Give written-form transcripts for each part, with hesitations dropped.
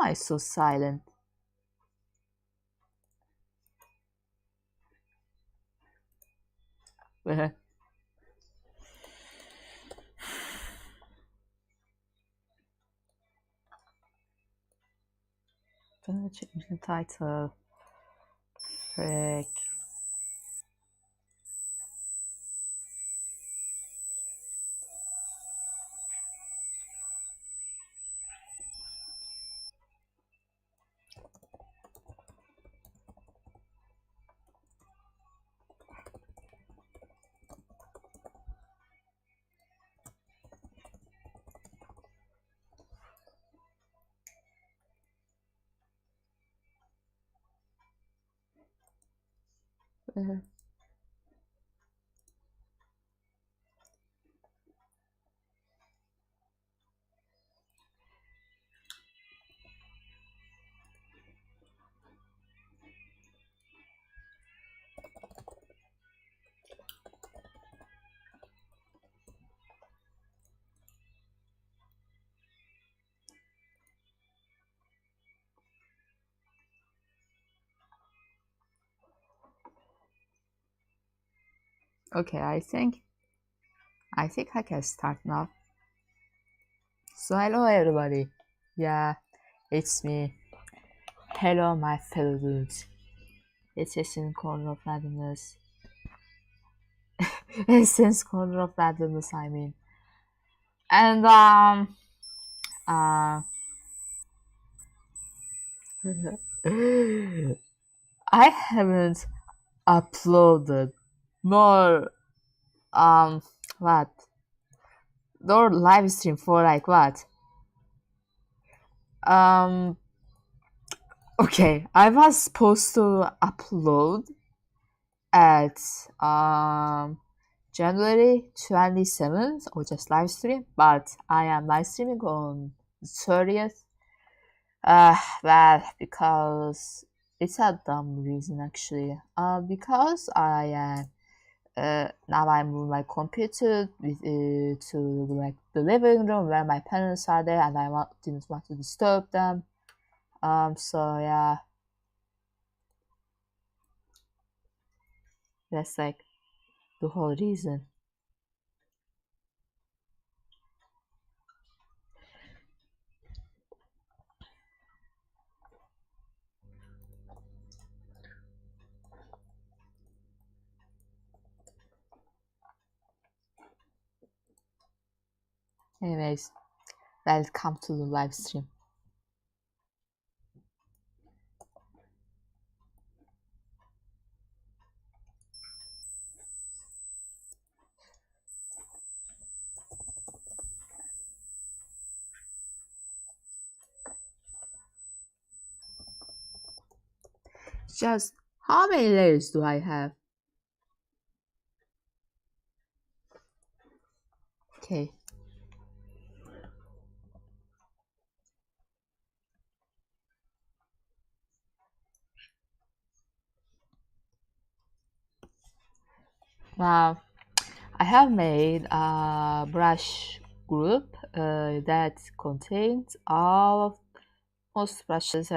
I so silent? Change the title. Frick. Okay, I think I can start now. So hello everybody. Yeah, it's me. Hello my fellow dudes. It's Essence Corner of Randomness. Essence Corner of Randomness, I mean. And uh I haven't uploaded nor what? Nor live stream for like what? Um okay, I was supposed to upload at January 27th or just live stream, but I am live streaming on the 30th. Well, because it's a dumb reason actually. Because I am now I moved my computer to like the living room where my parents are there, and didn't want to disturb them. So yeah, that's like the whole reason. Anyways, welcome to the live stream. Just how many layers do I have? Okay. Now I have made a brush group that contains most brushes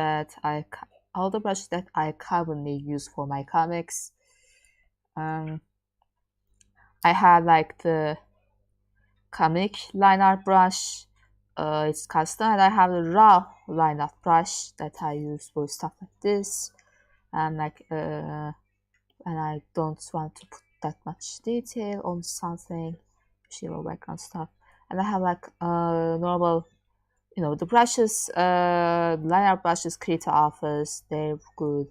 all the brushes that I currently use for my comics. I have like the comic line art brush. It's custom, and I have the raw line art brush that I use for stuff like this. And and I don't want to put that much detail on something, zero background stuff. And I have like normal, the brushes, line art brushes, Krita Office, they're good.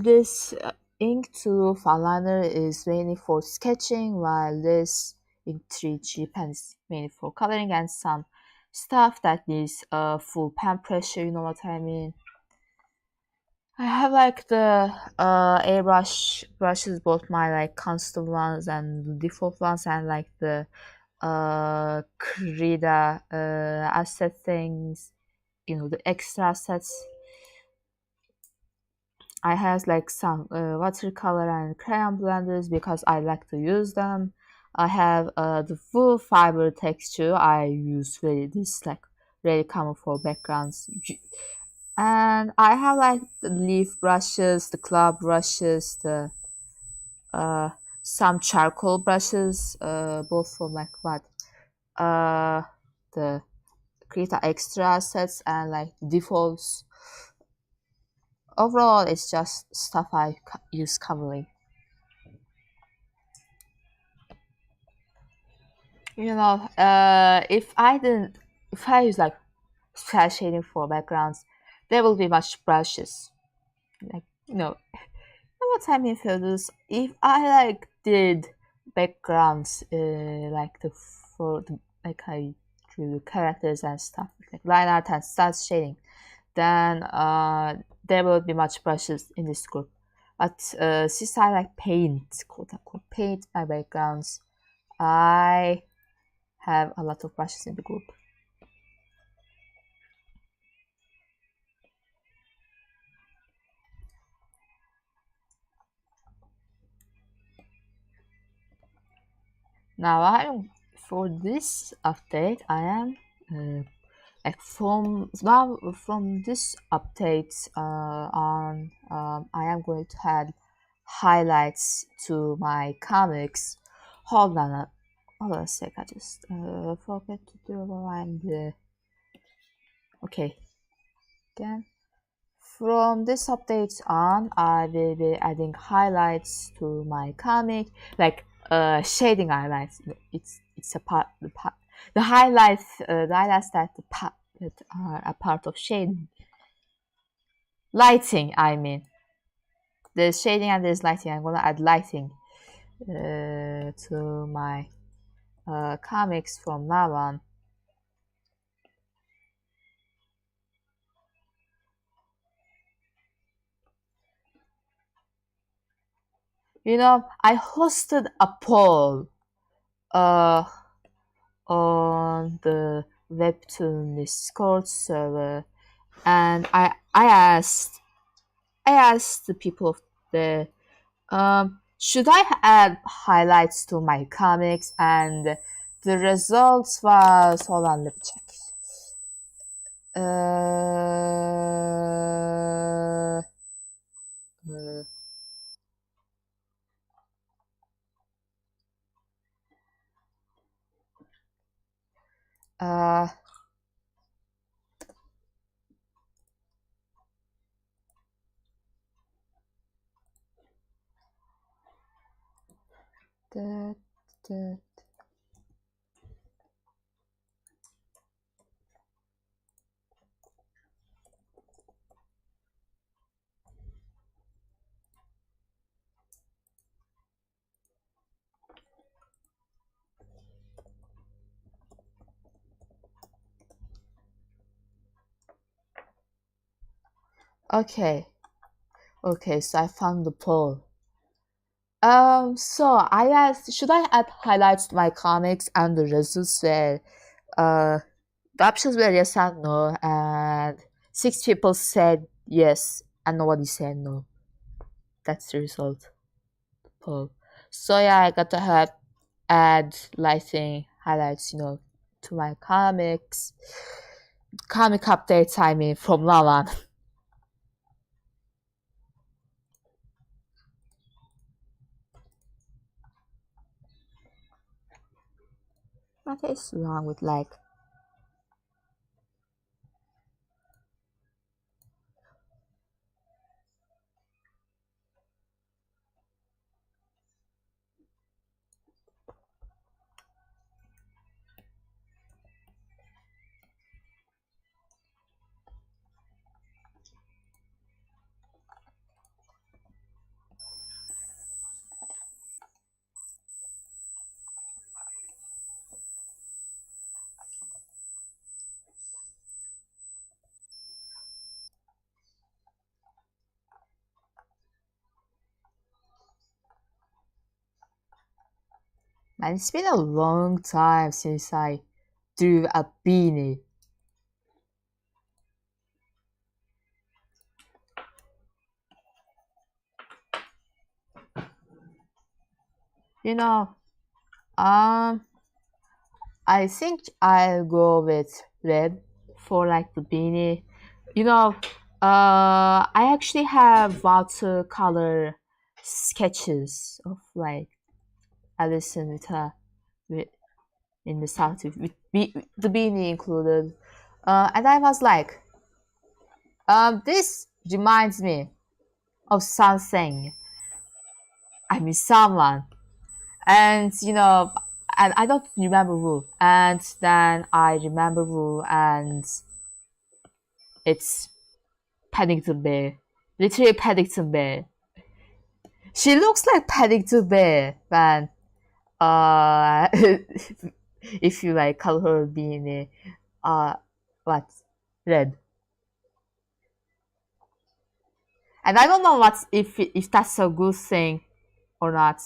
This ink to fine liner is mainly for sketching, while this ink 3G pen is mainly for coloring and some stuff that needs full pen pressure, you know what I mean. I have like the airbrush brushes, both my like constant ones and default ones, and like the Krita asset things, the extra sets. I have like some watercolor and crayon blenders because I like to use them. I have the full fiber texture. I use this like really common for backgrounds. And I have like the leaf brushes, the cloud brushes, the uh, some charcoal brushes, both from like what the create extra sets and like defaults. Overall, it's just stuff I use commonly. If I use like spell shading for backgrounds, there will be much brushes. Like what I mean for this, if I like did backgrounds, like like I drew the characters and stuff, like line art and start shading, then there will be much brushes in this group. But since I like paint, quote unquote, paint my backgrounds, I have a lot of brushes in the group. Now for this update, I am like from this update on, I am going to add highlights to my comics. Hold on a sec. I just forget to do align the. Okay, again. From this update on, I will be adding highlights to my comic, like shading highlights. It's the highlights that are a part of shading. Lighting, I mean. There's shading and there's lighting. I'm gonna add lighting to my comics from now on. I hosted a poll uh, on the webtoon Discord server, and I asked the people of the should I add highlights to my comics, and the results was, hold on, let me check. Uh, uh, uh, da, da. Okay, so I found the poll. So I asked, should I add highlights to my comics, and the results were, the options were yes and no, and 6 people said yes, and nobody said no. That's the result poll. So yeah, I got to add lighting highlights, to my comic updates. I mean, from now on. What is wrong with like? Man, it's been a long time since I drew a beanie. You know, um, I think I'll go with red for like the beanie. You know, I actually have watercolor sketches of like Alison with her with, in the South with the beanie included, and I was like, this reminds me of something. I mean, someone, and and I don't remember who. And then I remember who, and it's Paddington Bear, literally Paddington Bear. She looks like Paddington Bear, man. Uh, if you like color her being what red, and I don't know what if that's a good thing or not.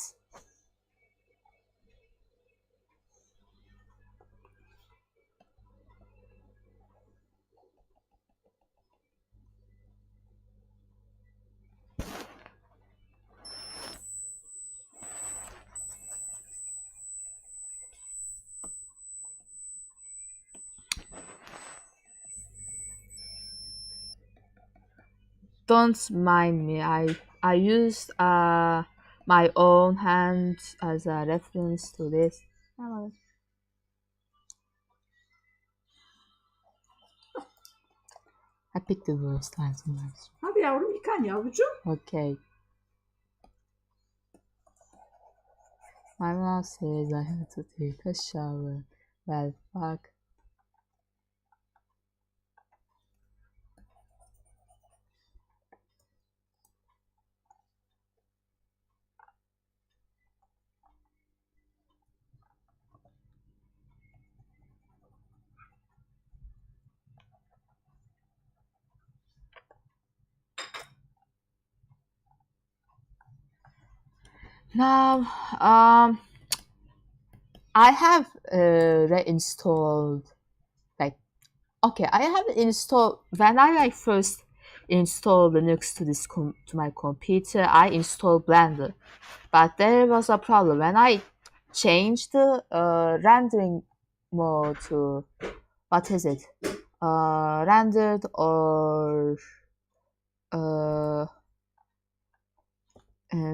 Don't mind me. I used my own hand as a reference to this. I picked the worst lines. Hadi yavrum yıkan yavrucuğum. Okay. My mom says I have to take a shower. Well, fuck. Now, I have reinstalled like okay, I have installed when I like first installed Linux to to my computer. I installed Blender, but there was a problem when I changed the rendering mode to what is it? Rendered or uh,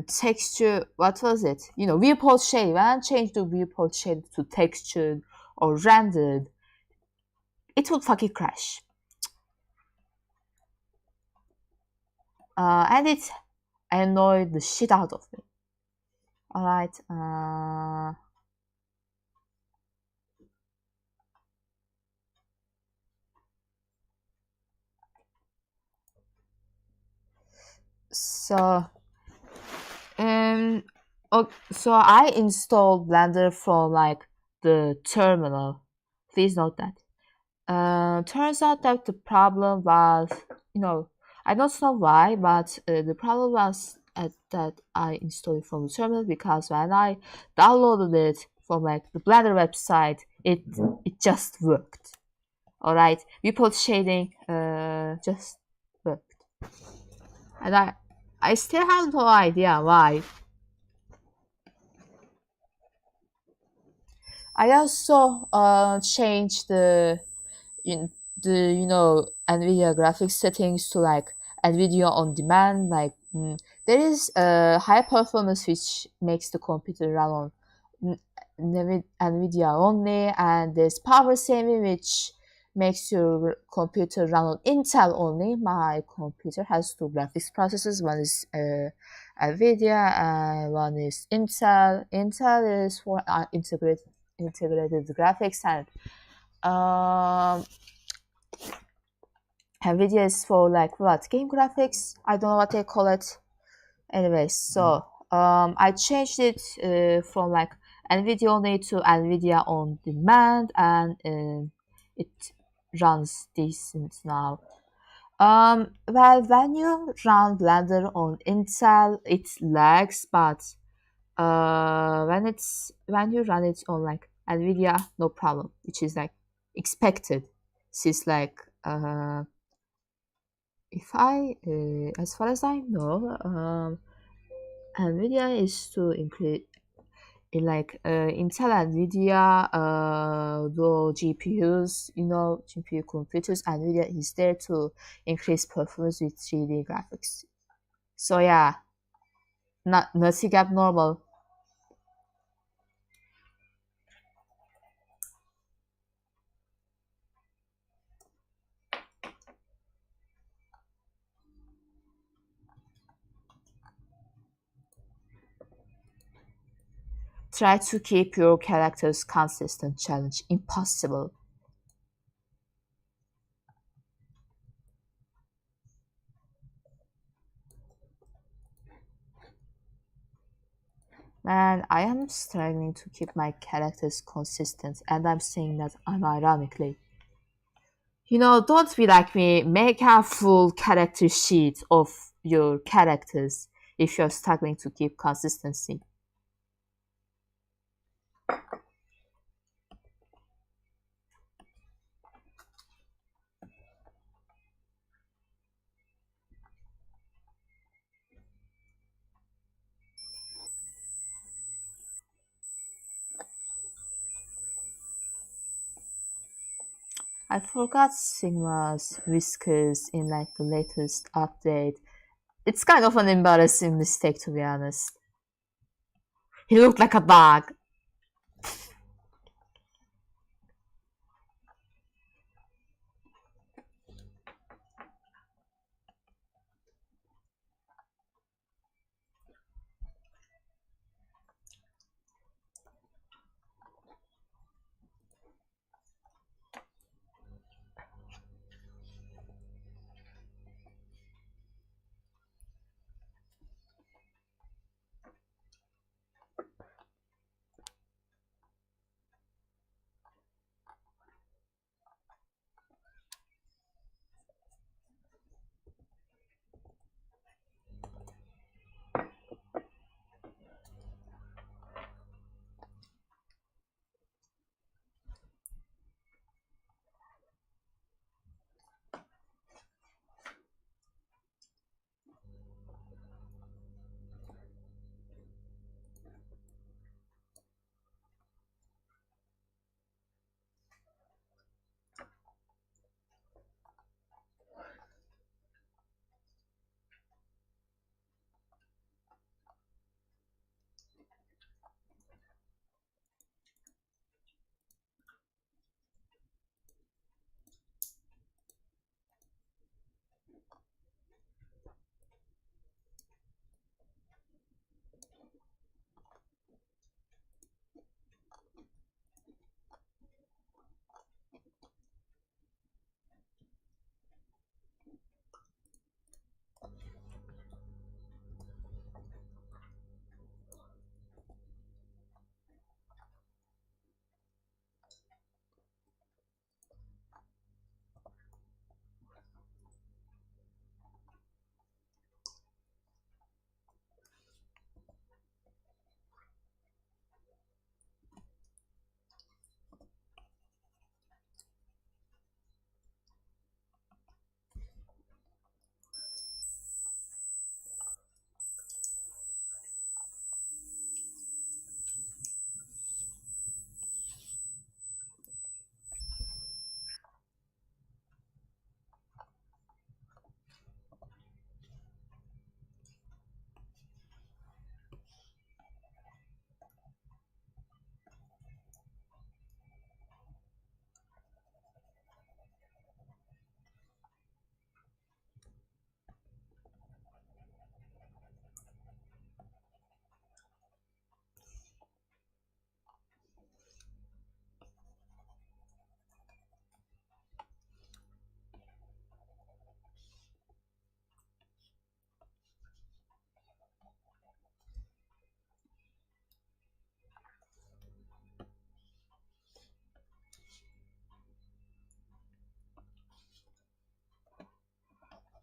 texture. What was it? Viewport shade. When I changed the viewport shade to textured or rendered, it would fucking crash. And it annoyed the shit out of me. Alright. So um so I installed Blender from like the terminal. Please note that. Turns out that the problem was, I don't know why, but the problem was that I installed it from the terminal because when I downloaded it from like the Blender website, it just worked. All right, viewport shading just worked, and I still have no idea why. I also changed in the NVIDIA graphics settings to like NVIDIA on demand. Like there is a high performance which makes the computer run on NVIDIA only, and there's power saving which makes your computer run on Intel only. My computer has two graphics processors. One is NVIDIA and one is Intel. Intel is for integrated graphics, and um, NVIDIA is for like what game graphics? I don't know what they call it. Anyways, so I changed it from like NVIDIA only to NVIDIA on demand, and it runs decent now. Well, when you run Blender on Intel, it lags, but when you run it on like NVIDIA, no problem, which is like expected, since like if I as far as I know, NVIDIA is to Intel and Nvidia, the GPUs, GPU computers, Nvidia is there to increase performance with 3D graphics. So yeah, nothing abnormal. Try to keep your characters consistent. Challenge impossible. Man, I am struggling to keep my characters consistent, and I'm saying that unironically. Don't be like me. Make a full character sheet of your characters if you're struggling to keep consistency. I forgot Sigma's whiskers in the latest update. It's kind of an embarrassing mistake, to be honest. He looked like a dog.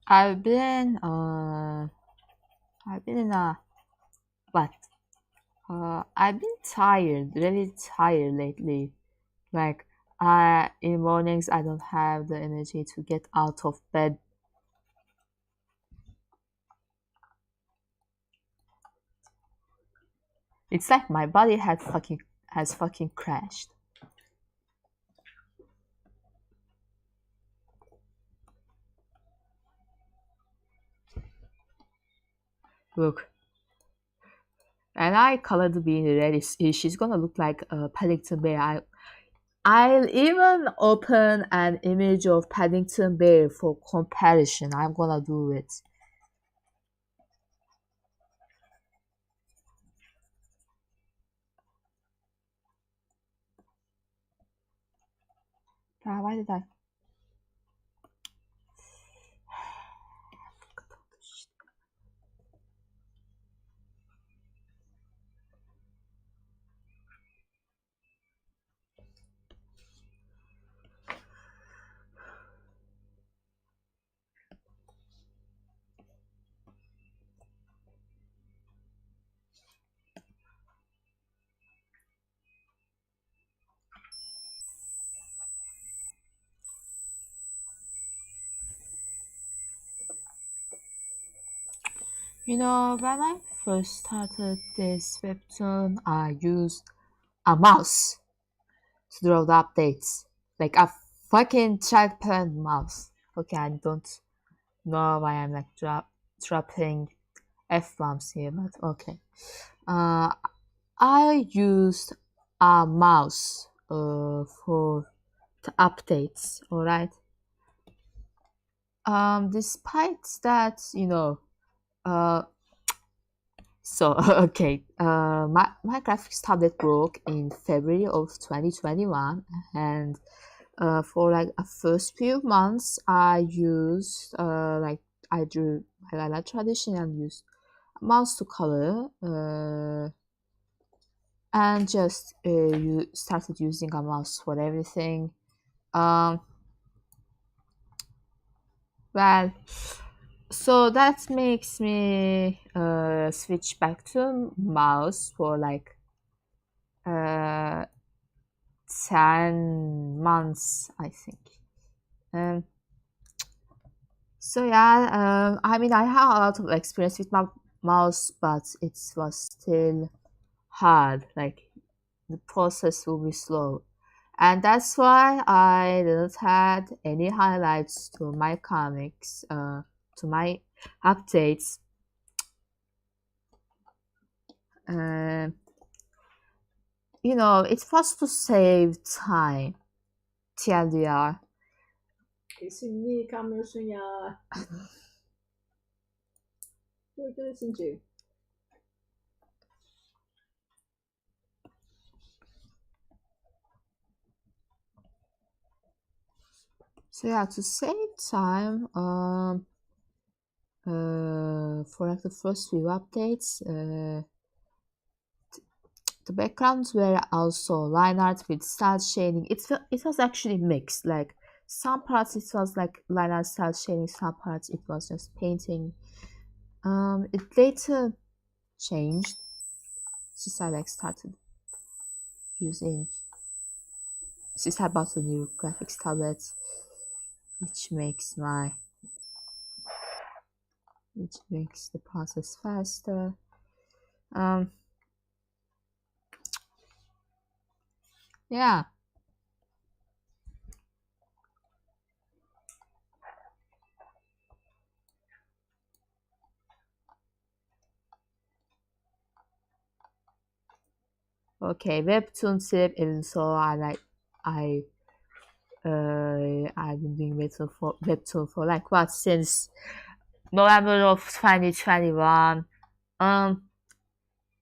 I've been uh I've been in a what? I've been tired, really tired lately. Like in mornings I don't have the energy to get out of bed. It's like my body has fucking crashed. Look, and I colored the bean red. She's gonna look like a Paddington Bear. I'll even open an image of Paddington Bear for comparison. I'm gonna do it. Why did I? You know, when I first started this webtoon, I used a mouse to draw the updates. Like a fucking child parent mouse. Okay, I don't know why I'm like dropping F bombs here, but okay. Uh, I used a mouse for the updates, alright? Despite that, uh, so okay, my graphics tablet broke in February of 2021, and for like a first few months, I used I drew highlight tradition and used a mouse to color, and just you started using a mouse for everything. Um, well, so that makes me switch back to mouse for like uh 10 months, I think. Um, so yeah, I mean, I have a lot of experience with my mouse, but it was still hard. Like the process will be slow, and that's why I didn't had any highlights to my comics, to my updates. Uh, it was to save time. TLDR. Kesin niye yıkamıyorsun ya? Dur çünkü. So yeah, to save time, for like the first few updates, the backgrounds were also line art with style shading. It was actually mixed. Like some parts it was like line art style shading, some parts it was just painting. It later changed since I like started using since I bought a new graphics tablet, which makes my which makes the process faster. Um, yeah. Okay, webtoon tip. Even so, I've been doing webtoon for like what, since November of 2021. Um,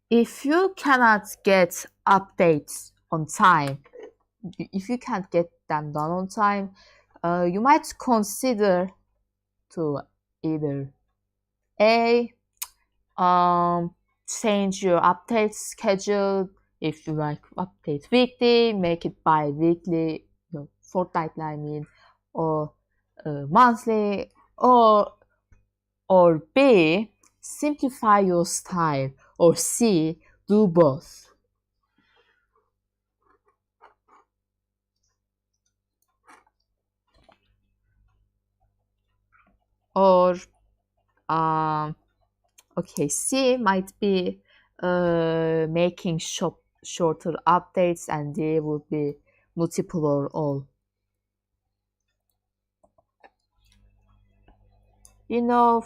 if you cannot get updates on time, if you can't get them done on time, you might consider to either a change your update schedule. If you like update weekly, make it bi-weekly, fortnightly, I mean, or monthly, or B, simplify your style, or C, do both. Or okay, C might be making shorter updates, and there would be multiple or all. You know,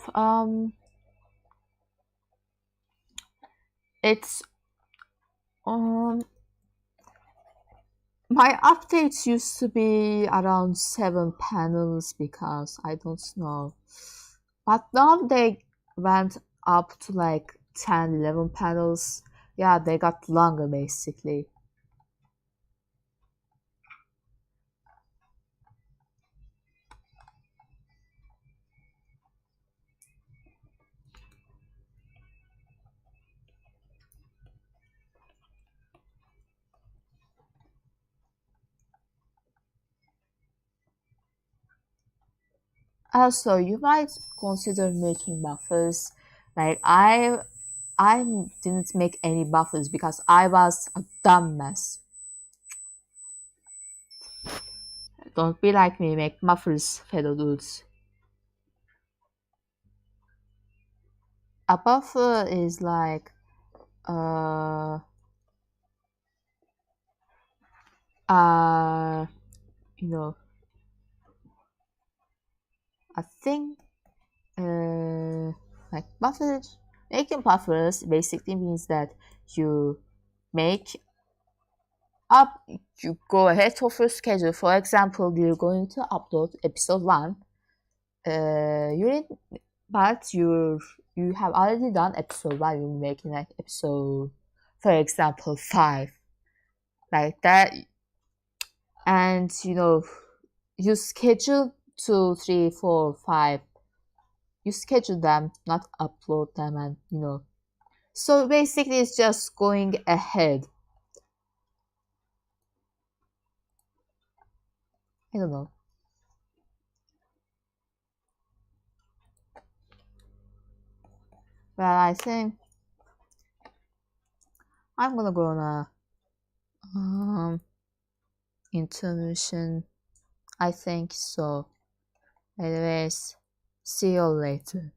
it's um my updates used to be around 7 panels because I don't know, but now they went up to like 10, 11 panels. Yeah, they got longer basically. Also, you might consider making buffers. Like I didn't make any buffers because I was a dumb mess. Don't be like me, make buffers, fellow dudes. A buffer is like uh uh you know a thing uh like buffers. Making buffers basically means that you make up you go ahead of your schedule. For example, you're going to upload episode 1. You need, but you have already done episode 1. You're making like episode, for example, 5, like that. And you schedule 2, 3, 4, 5. You schedule them, not upload them. And so basically it's just going ahead. I don't know. Well, I think I'm gonna go on a intermission. I think so. Anyways, see you later.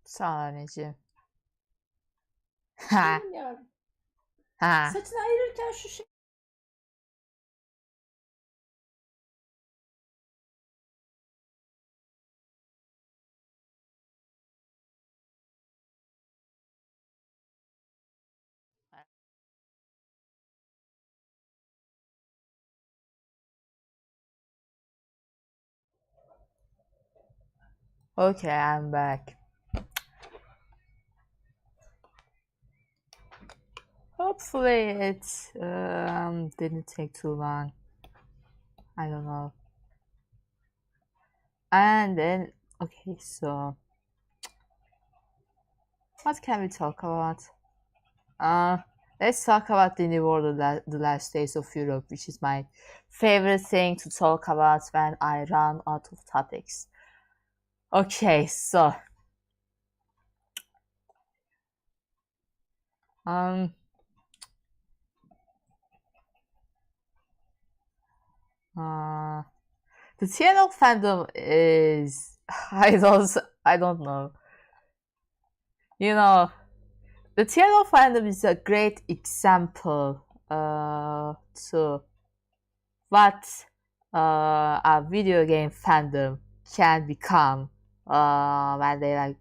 Sağ ol anneciğim. Ha Canım ya. ha. Saçını ayırırken şu şey. Okay, I'm back. Hopefully it didn't take too long. I don't know. And then okay, so what can we talk about? Uh, let's talk about the New World, the last days of Europe, which is my favorite thing to talk about when I run out of topics. Okay, so um uh the TNL fandom is I don't know. You know, the TNL fandom is a great example to what a video game fandom can become when they like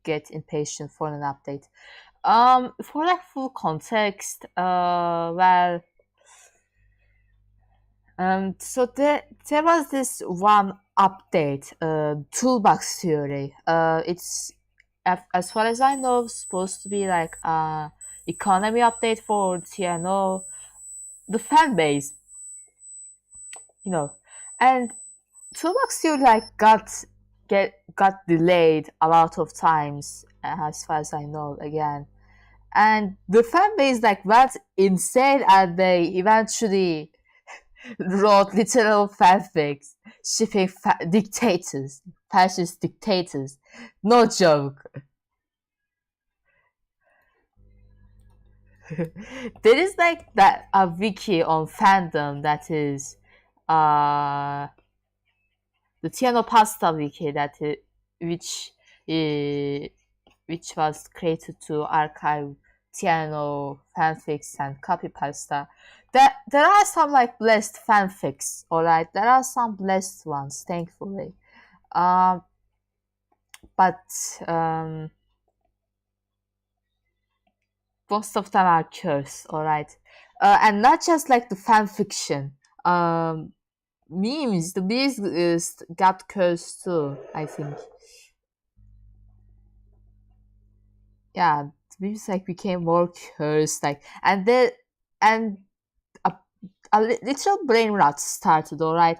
get impatient for an update. For like full context, so there was this one update, toolbox theory. It's as far as I know, supposed to be like economy update for TNO, the fan base, you know, and toolbox theory like got delayed a lot of times, as far as I know again. And the fan base like went insane, and they eventually wrote literal fanfics shipping dictators, fascist dictators. No joke. There is like that a wiki on fandom that is uh the Tiano Pasta wiki which uh, which was created to archive Tiano fanfics and copy pasta. There are some like blessed fanfics, alright. There are some blessed ones, thankfully. Um, but um, most of them are cursed, alright. And not just like the fan fiction. Memes, the memes got cursed too, I think. Yeah, the memes like became more cursed, like, and a, literal brain rot started, alright.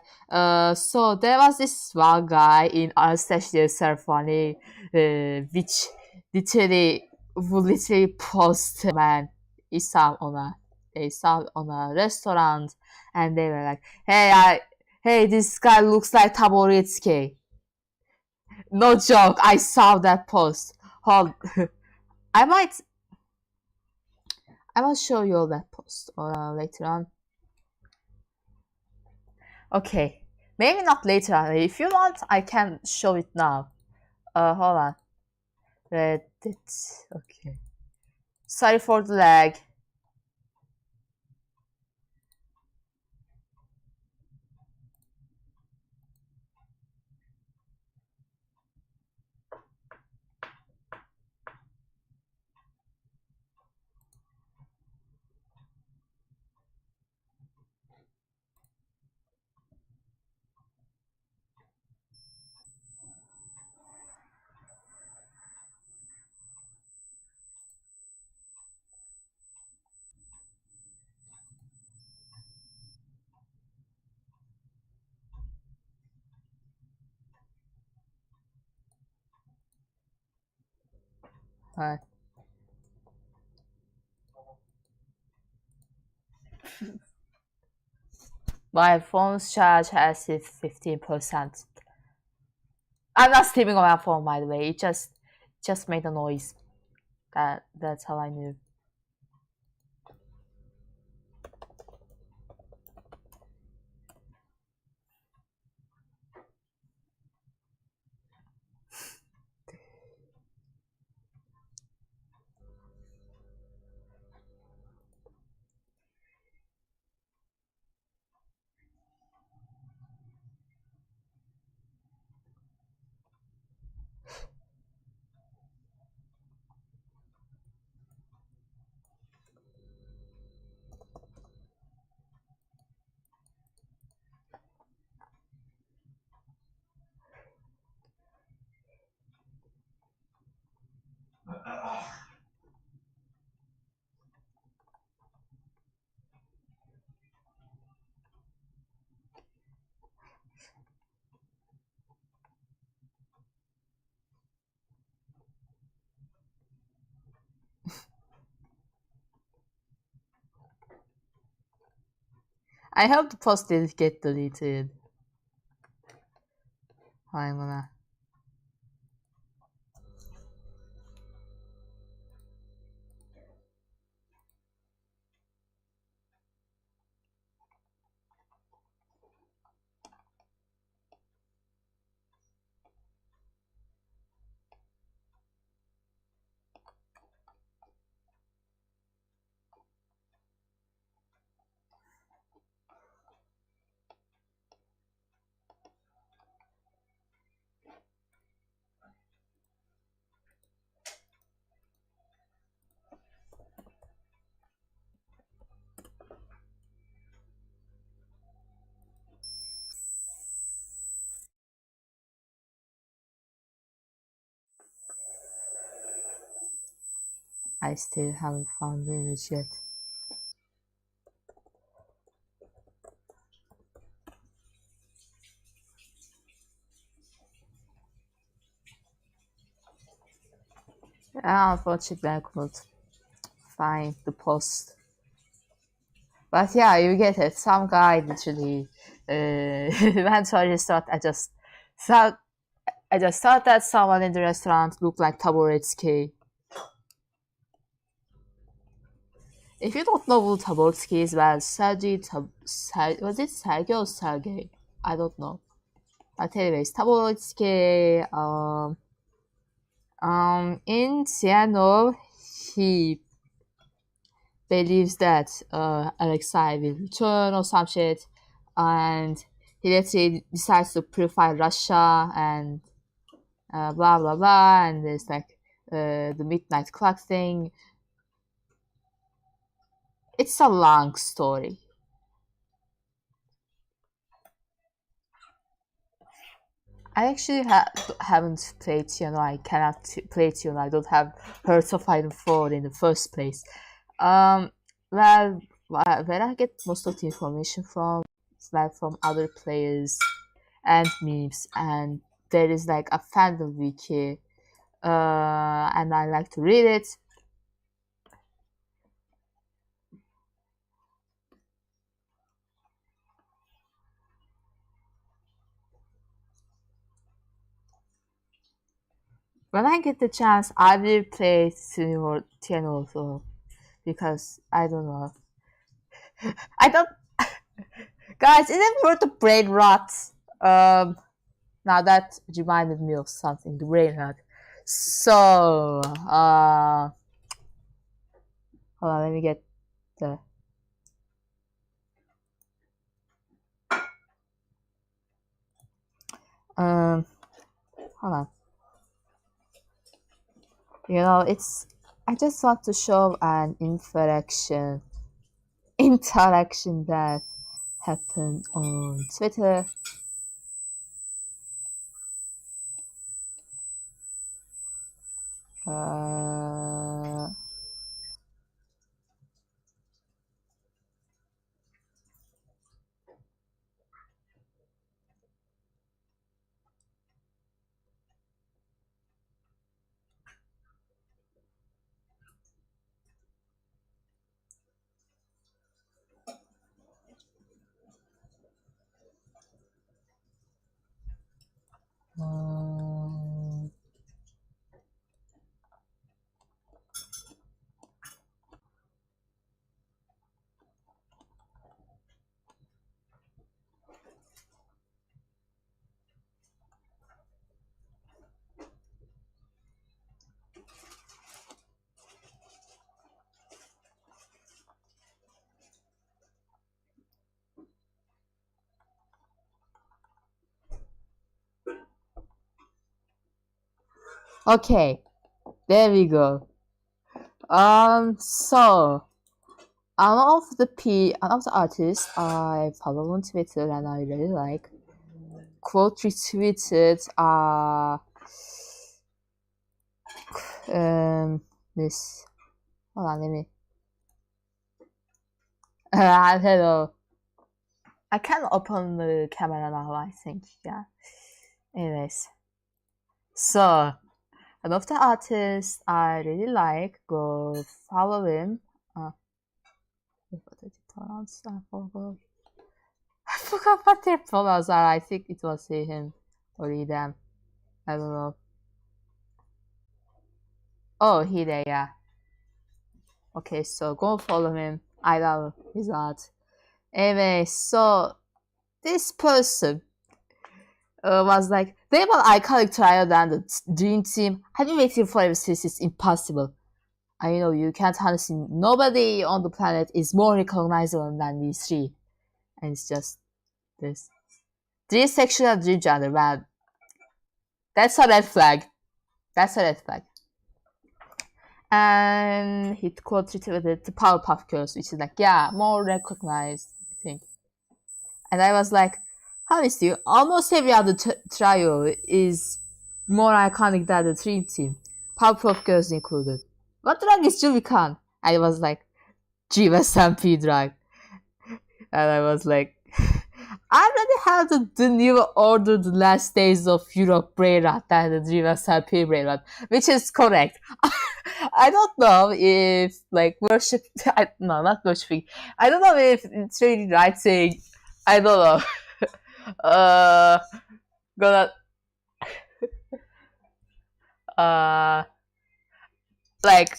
So there was this one guy in our session ceremony, which would literally post man Isam on a restaurant, and they were like, hey, this guy looks like Taboritsky. No joke, I saw that post. Hold, I might, I will show you all that post later on. Okay, maybe not later on. If you want, I can show it now. Hold on. Reddit. Okay. Sorry for the lag. Alright. My phone's charge has hit 15%. I'm not sleeping on my phone, by the way. It just made a noise. That's how I knew. I hope the post didn't get deleted. I'm gonna. I still haven't found the image yet. Unfortunately, I could find the post. But yeah, you get it. Some guy literally, when Charlie started, I just thought that someone in the restaurant looked like Taboretsky. If you don't know who Taboretsky is, well, was it Sergey or Sergey? I don't know. But anyways, Taboretsky, in Siano, he believes that Alexei will return or some shit, and he let's say decides to purify Russia and blah blah blah, and there's like the midnight clock thing. It's a long story. I actually haven't played Tiano. I cannot play Tiano. I don't have Hearts of Iron 4 in the first place. Um, well, where I get most of the information from is like from other players and memes, and there is like a fandom wiki, and I like to read it. When I get the chance, I will play Tiano also, because I don't know. I don't, guys. Is it worth the brain rot? Um, Now that reminded me of something, the brain rot. So, hold on, let me get the. Um, Hold on. You know, it's. I just want to show an interaction that happened on Twitter. Uh, um, okay, there we go. So one of the artists I follow on Twitter and I really like quote retweeted this. Hold on, let me. Hello. I can open the camera now. I think, yeah. Anyways, so one of the artists I really like, go follow him. What did he pronounce? I forgot. I forgot what their pronouns are. I think it was he, him, or he, them. I don't know. Oh, he, they, yeah. Okay, so go follow him. I love his art. Anyway, so this person was like, they were iconic trio than the dream team. I've been waiting for ever since it's impossible. I know you can't understand. Nobody on the planet is more recognizable than these three. And it's just this. Three sexual dream gender, man. That's a red flag. That's a red flag. And he contributed to Powerpuff Girls, which is like, yeah, more recognized, I think. And I was like, honestly, almost every other trio is more iconic than the Dream Team, Powerpuff Girls included. What drag is Julie Khan? I was like, Jiva Stampede drag. And I was like, I already have the new order, the last days of Europe brain rot than the Jiva Stampede brain rot, which is correct. I don't know if like worship. No, not worshiping. I don't know if it's really right saying. I don't know. uh, gonna uh like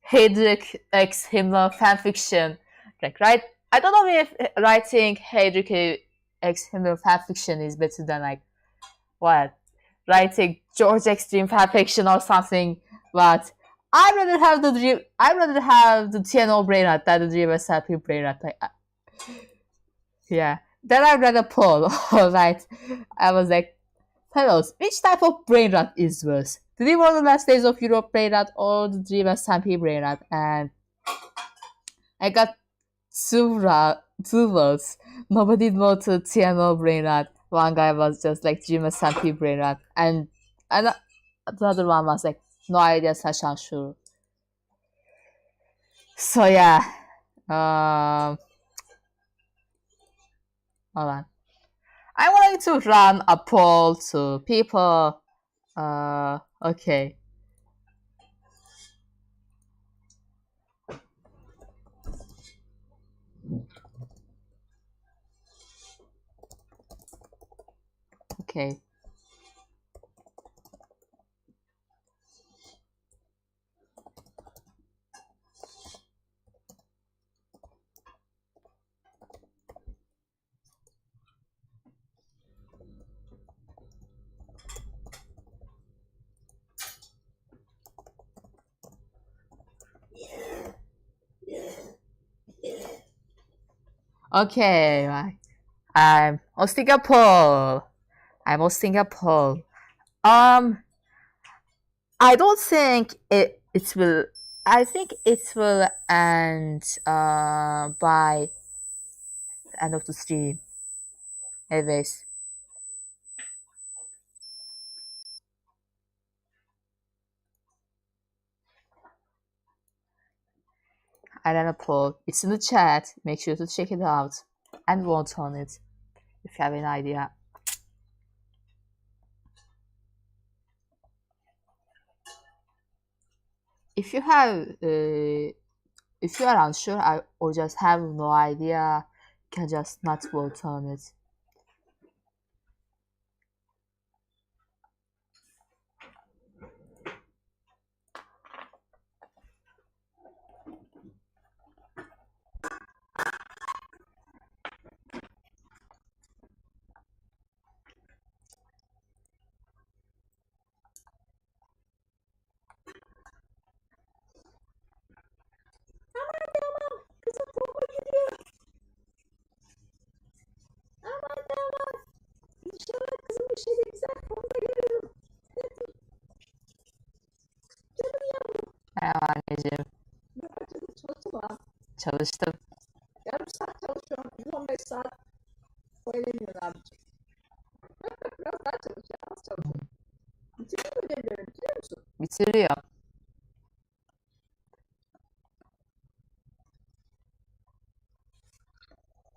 Hedrick X Himmler fanfiction. Like right. I don't know if writing Hedrick X Himmler fanfiction is better than like what writing George Extreme fanfiction or something, but I'd rather have the dream. I'd rather have the TNO brain rot than the Dream SRP brain rot. Like, yeah. Then I read a poll. Alright, I was like, fellows, which type of brain rot is worse? The Dream or the Last Days of Europe brain rot or the Dream SRP brain rot? And I got two votes. Nobody voted TNO brain rot. One guy was just like Dream SRP brain rot, and the other one was like, no idea, such unsure. So yeah, hold on. I wanted to run a poll to people. Okay. Okay. Okay. I'm hosting a poll. I'm hosting a poll. I don't think it will. I think it will end by the end of the stream. Anyways, I ran a poll. It's in the chat. Make sure to check it out and vote on it if you have an idea. If you have, if you are unsure or just have no idea, you can just not vote on it. Kızım bomba geliyor. Aman aman. İnşallah kızım bir şey de güzel bomba geliyor. Canım yavrum. Merhaba anneciğim. Ne acaba çalışma. Çalıştım. Yarım saat çalışıyorum. 115 saat oynamıyorum abicim. Biraz daha çalış ya. Az çalış. Bitiriyor ödevlerini biliyor musun? Bitiriyor.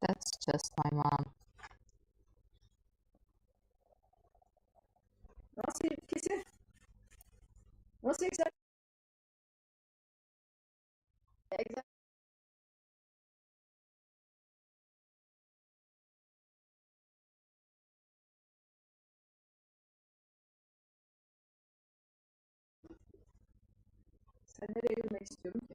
That's just my mom. Nasıl kesin? Nasıl egzersiz? Sen nereye yürümek istiyorum ki?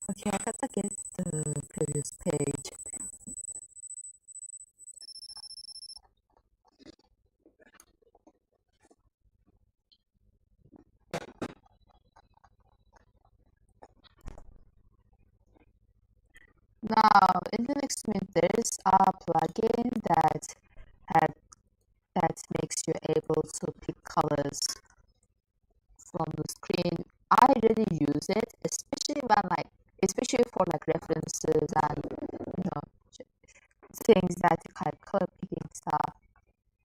Okay, I gotta get the previous page. Now, in the next minute, there is a plugin had, that makes you able to pick colors from the screen. I really use it, especially for like references and you know things that you kind of color picking stuff.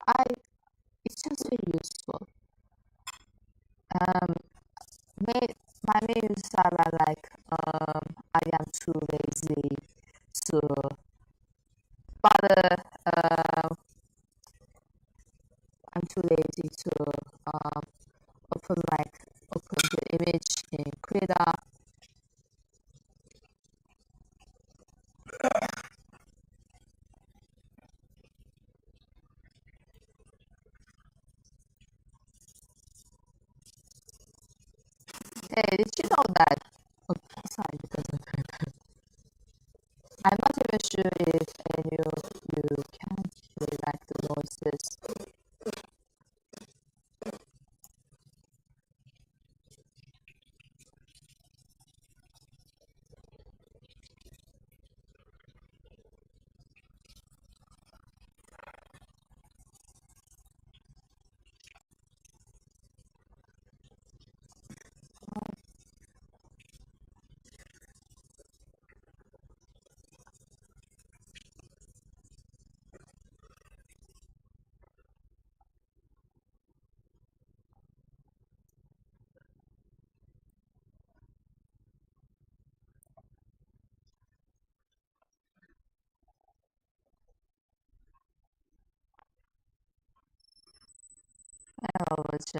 I It's just very useful. Um, main, my main uses are like I am too lazy to bother. I'm too lazy to um, open the image in Krita. Hey, did you know that? Oh, sorry, because I'm not even sure if any of you can hear like the noises. Oh, it's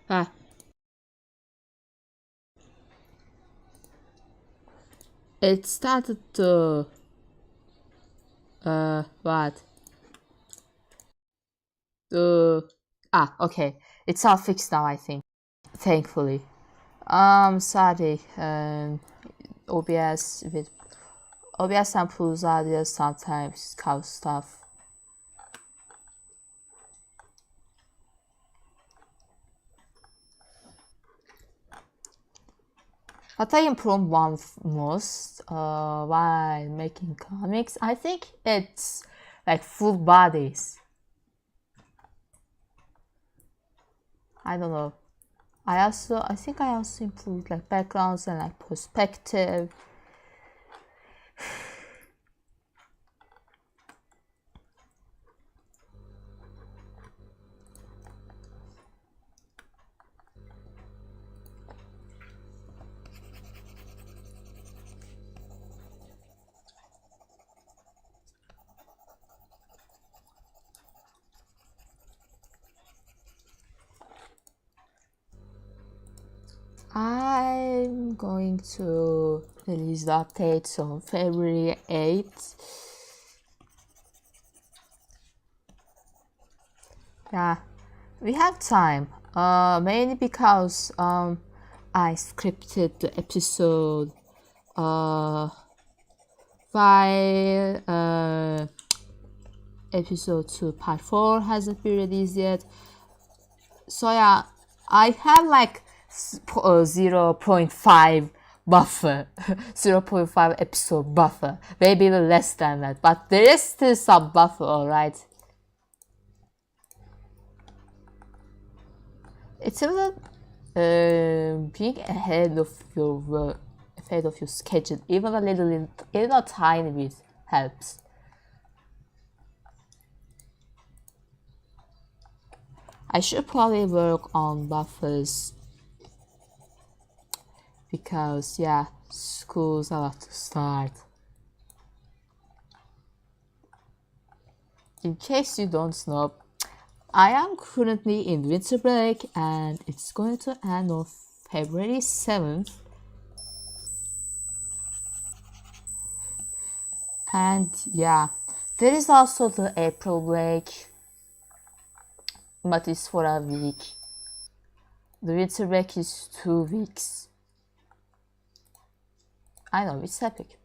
Ah, it started to what? Okay. It's all fixed now, I think. Thankfully. Sorry. OBS with OBS and Pulse audio sometimes cause stuff. What I improve one most while making comics, I think it's like full bodies. I don't know. I think I also improved like backgrounds and like perspective. I'm going to release the updates on February 8th. Yeah, we have time. Mainly because I scripted the episode while episode 2 part 4 hasn't been released yet. So yeah, I have like 0.5 buffer, 0.5 episode buffer, maybe even less than that, but there is still some buffer, alright? It's even being ahead of your work, ahead of your schedule, even a little, even a tiny bit helps. I should probably work on buffers because yeah, school's about to start. In case you don't know, I am currently in winter break and it's going to end on February 7th. And yeah, there is also the April break, but it's for a week. The winter break is 2 weeks. I know, it's epic.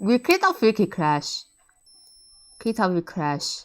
We create a wiki crash. Create a wiki crash.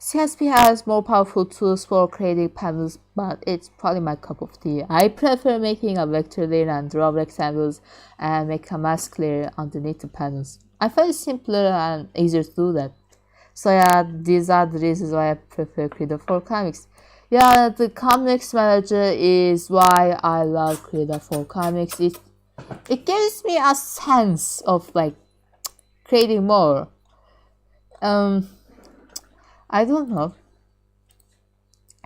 CSP has more powerful tools for creating panels, but it's probably my cup of tea. I prefer making a vector layer and draw rectangles and make a mask layer underneath the panels. I find it simpler and easier to do that. So yeah, these are the reasons why I prefer Krita for comics. Yeah, the comics manager is why I love Krita for comics. It gives me a sense of like creating more. Um, I don't know.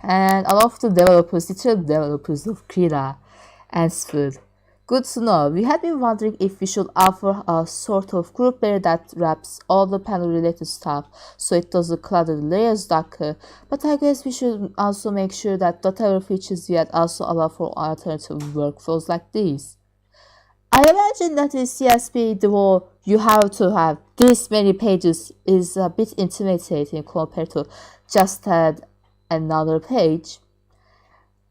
And a lot of the developers, literal developers of Krita and Food. Good to know. We had been wondering if we should offer a sort of group layer that wraps all the panel related stuff so it doesn't clutter the layers darker. But I guess we should also make sure that whatever features we add also allow for alternative workflows like these. I imagine that in CSP, the whole you have to have this many pages is a bit intimidating compared to just add another page.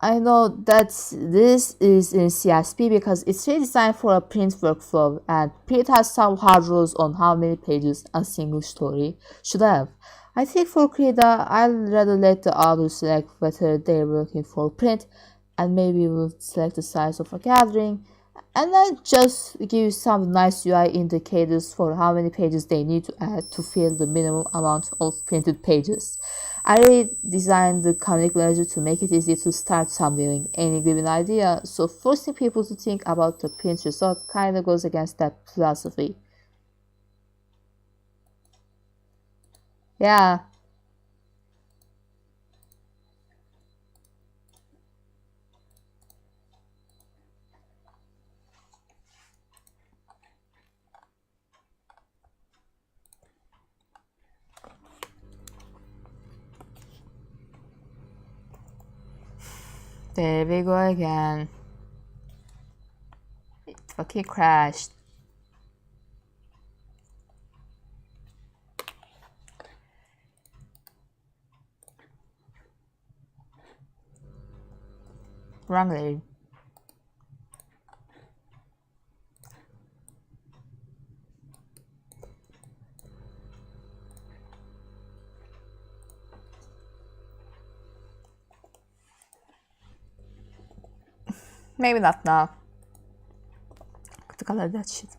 I know that this is in CSP because it's really designed for a print workflow and print has some hard rules on how many pages a single story should have. I think for Krita, I'll rather let the authors select whether they're working for print and maybe we'll select the size of a gathering and then just give some nice UI indicators for how many pages they need to add to fill the minimum amount of printed pages. I designed the comic manager to make it easy to start sampling any given idea, so forcing people to think about the print result kinda goes against that philosophy. Yeah, there we go again. It fucking crashed. Wrongly. Maybe not now. To color that shit.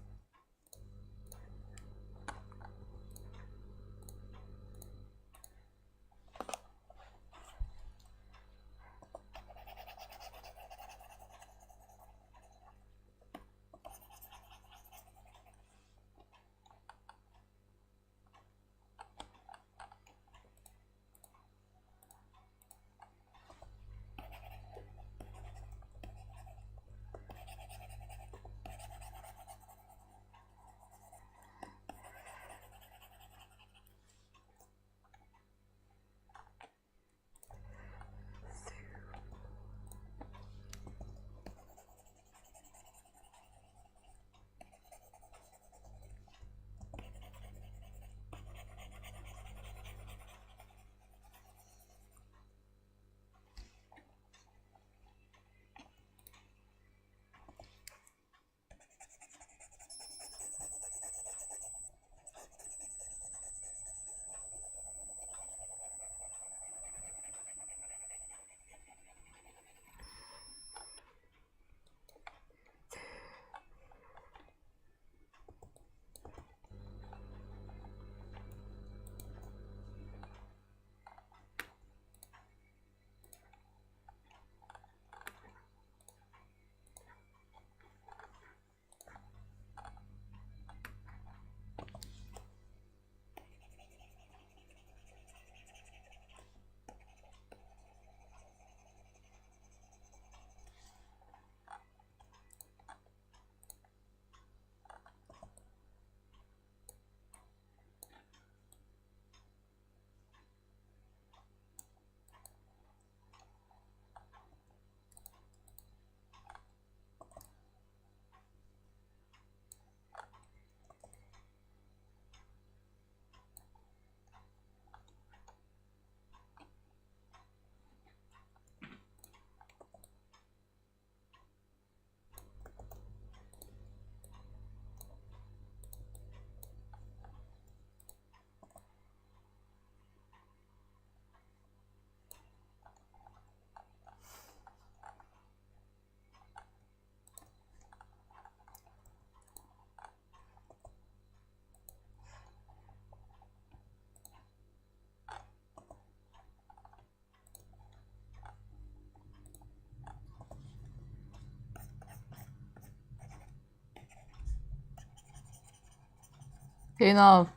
You know,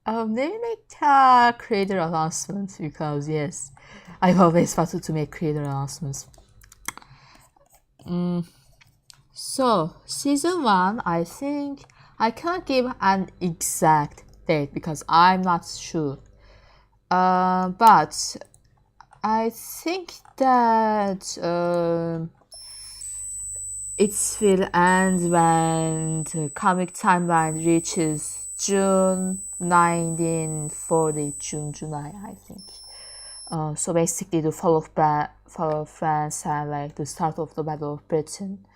maybe make a creator announcement because yes, I've always wanted to make creator announcements. So season 1, I think I can't give an exact date because I'm not sure. But I think that it will end when the comic timeline reaches June 1940, June, July, I think. So basically the fall of France and like the start of the Battle of Britain.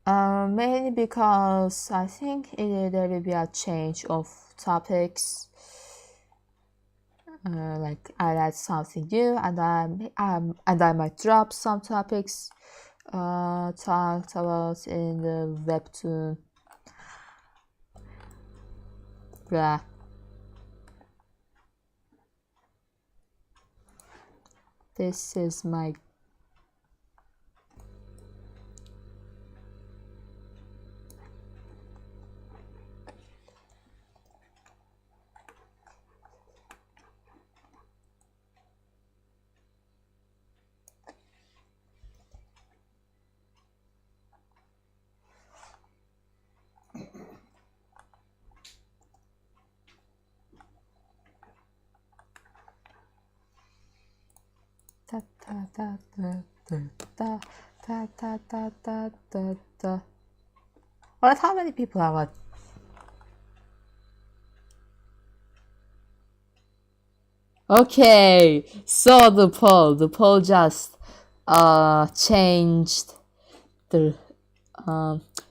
Mainly because I think there will be a change of topics. Like I read something new, and I might drop some topics talked about in the webtoon. Yeah. This is my da da da da da da da da da da da da. What? How many people are what? Okay, so the poll just changed the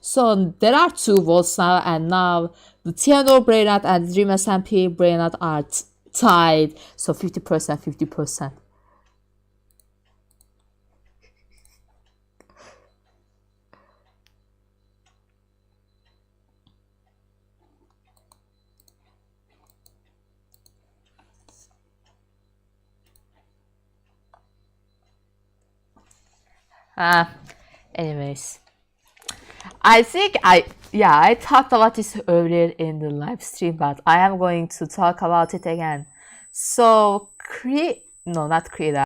so there are two votes now, and now the Theodore Brainerd and Dream SMP Brainerd are tied, so 50%, 50%. Anyways, I think I talked about this earlier in the live stream, but I am going to talk about it again. So not create